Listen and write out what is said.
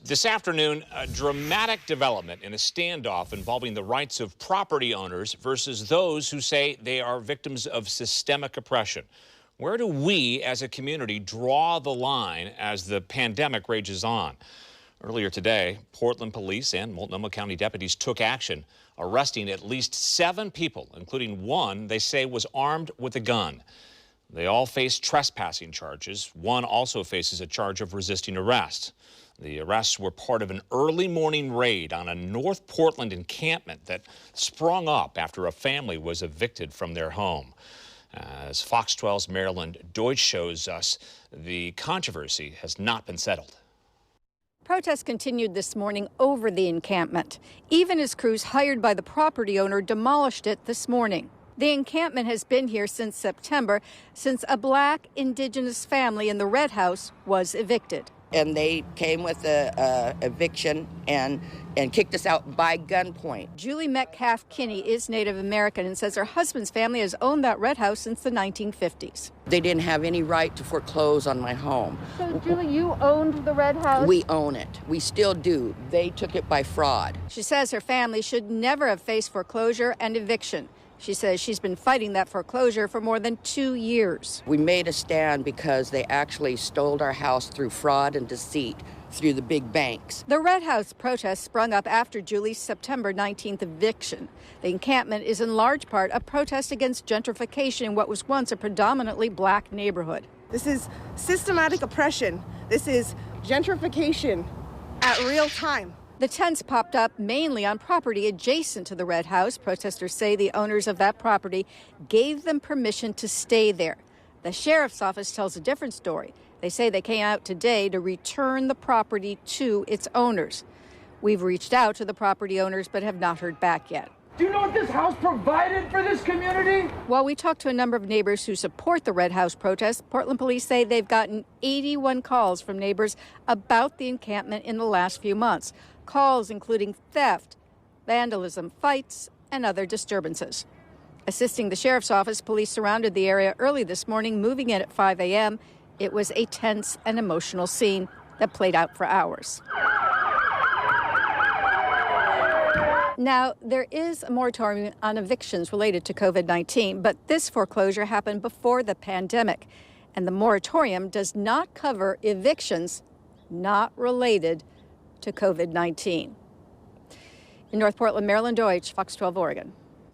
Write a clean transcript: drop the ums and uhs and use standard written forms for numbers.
This afternoon, a dramatic development in a standoff involving the rights of property owners versus those who say they are victims of systemic oppression. Where do we as a community draw the line as the pandemic rages on? Earlier today, Portland police and Multnomah County deputies took action, arresting at least 7 people, including one they say was armed with a gun. They all face trespassing charges. One also faces a charge of resisting arrest. The arrests were part of an early morning raid on a North Portland encampment that sprung up after a family was evicted from their home. As Fox 12's MARILYN DEUTSCH shows us, the controversy has not been settled. Protests continued this morning over the encampment, even as crews hired by the property owner demolished it this morning. The encampment has been here since September, since a black indigenous family in the Red House was evicted. And they came with a eviction and kicked us out by gunpoint. Julie Metcalf Kinney is Native American and says her husband's family has owned that Red House since the 1950s. They didn't have any right to foreclose on my home. So, Julie, you owned the Red House? We own it. We still do. They took it by fraud. She says her family should never have faced foreclosure and eviction. She says she's been fighting that foreclosure for more than 2 years. We made a stand because they actually stole our house through fraud and deceit through the big banks. The Red House protest sprung up after Julie's September 19th eviction. The encampment is in large part a protest against gentrification in what was once a predominantly black neighborhood. This is systematic oppression. This is gentrification at real time. The tents popped up mainly on property adjacent to the Red House. Protesters say the owners of that property gave them permission to stay there. The sheriff's office tells a different story. They say they came out today to return the property to its owners. We've reached out to the property owners but have not heard back yet. Do you know what this house provided for this community? While we talked to a number of neighbors who support the Red House protest, Portland police say they've gotten 81 calls from neighbors about the encampment in the last few months. Calls including theft, vandalism, fights, and other disturbances. Assisting the sheriff's office, police surrounded the area early this morning, moving in at 5 a.m. It was a tense and emotional scene that played out for hours. Now, there is a moratorium on evictions related to COVID-19, but this foreclosure happened before the pandemic, and the moratorium does not cover evictions not related to COVID-19. In North Portland, MARILYN DEUTSCH, Fox 12 Oregon.